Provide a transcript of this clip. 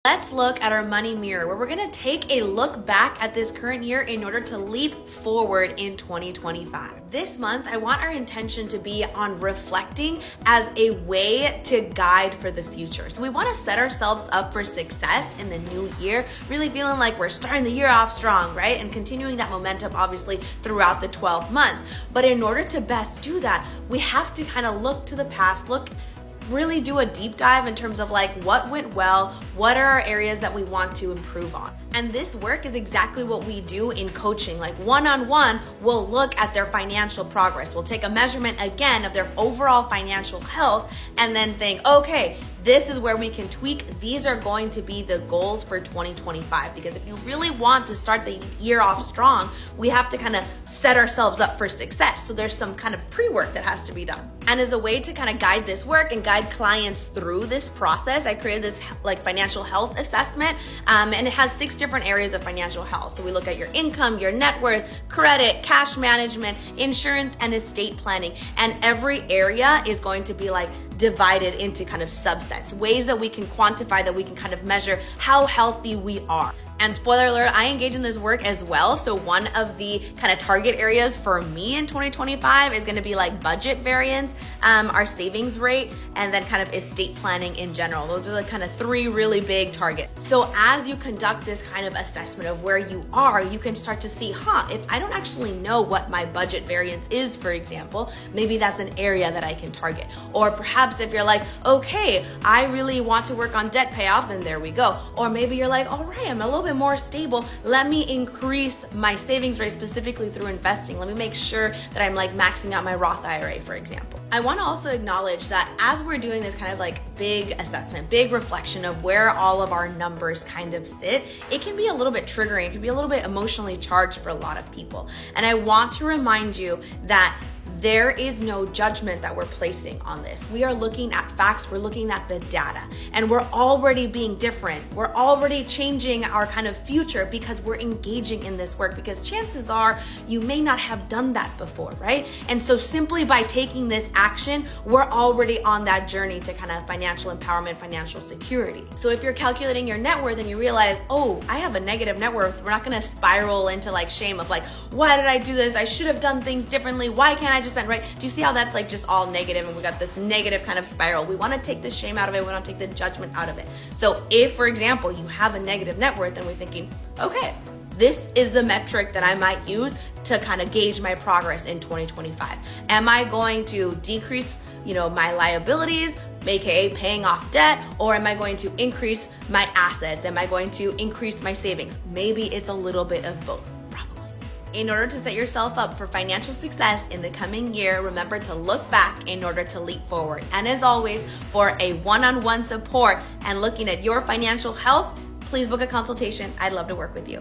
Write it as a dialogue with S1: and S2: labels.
S1: Let's look at our money mirror, where we're gonna take a look back at this current year in order to leap forward in 2025. This month, I want our intention to be on reflecting as a way to guide for the future. So we wanna set ourselves up for success in the new year, really feeling like we're starting the year off strong, right? And continuing that momentum, obviously, throughout the 12 months. But in order to best do that, we have to kind of look to the past, really do a deep dive in terms of like what went well, what are our areas that we want to improve on. And this work is exactly what we do in coaching. Like one-on-one, we'll look at their financial progress. We'll take a measurement again of their overall financial health and then think, okay, this is where we can tweak. These are going to be the goals for 2025. Because if you really want to start the year off strong, we have to kind of set ourselves up for success. So there's some kind of pre-work that has to be done. And as a way to kind of guide this work and guide clients through this process, I created this like financial health assessment. And it has 6 different areas of financial health. So we look at your income, your net worth, credit, cash management, insurance, and estate planning. And every area is going to be like divided into kind of subsets, ways that we can quantify, that we can kind of measure how healthy we are. And spoiler alert, I engage in this work as well. So one of the kind of target areas for me in 2025 is gonna be like budget variance, our savings rate, and then kind of estate planning in general. Those are the kind of 3 really big targets. So as you conduct this kind of assessment of where you are, you can start to see, if I don't actually know what my budget variance is, for example, maybe that's an area that I can target. Or perhaps if you're like, okay, I really want to work on debt payoff, then there we go. Or maybe you're like, all right, I'm a little bit more stable. Let me increase my savings rate specifically through investing. Let me make sure that I'm like maxing out my Roth IRA, for example. I want to also acknowledge that as we're doing this kind of like big assessment, big reflection of where all of our numbers kind of sit, it can be a little bit triggering. It can be a little bit emotionally charged for a lot of people. And I want to remind you that there is no judgment that we're placing on this. We are looking at facts, we're looking at the data, and we're already being different. We're already changing our kind of future because we're engaging in this work, because chances are you may not have done that before, right? And so simply by taking this action, we're already on that journey to kind of financial empowerment, financial security. So if you're calculating your net worth and you realize, oh, I have a negative net worth, we're not gonna spiral into like shame of like, why did I do this? I should have done things differently. Why can't I just spend, right? Do you see how that's like just all negative and we got this negative kind of spiral? We want to take the shame out of it. We want to take the judgment out of it. So if, for example, you have a negative net worth and we're thinking, okay, this is the metric that I might use to kind of gauge my progress in 2025. Am I going to decrease, my liabilities, aka paying off debt, or am I going to increase my assets? Am I going to increase my savings? Maybe it's a little bit of both. In order to set yourself up for financial success in the coming year, remember to look back in order to leap forward. And as always, for a one-on-one support and looking at your financial health, please book a consultation. I'd love to work with you.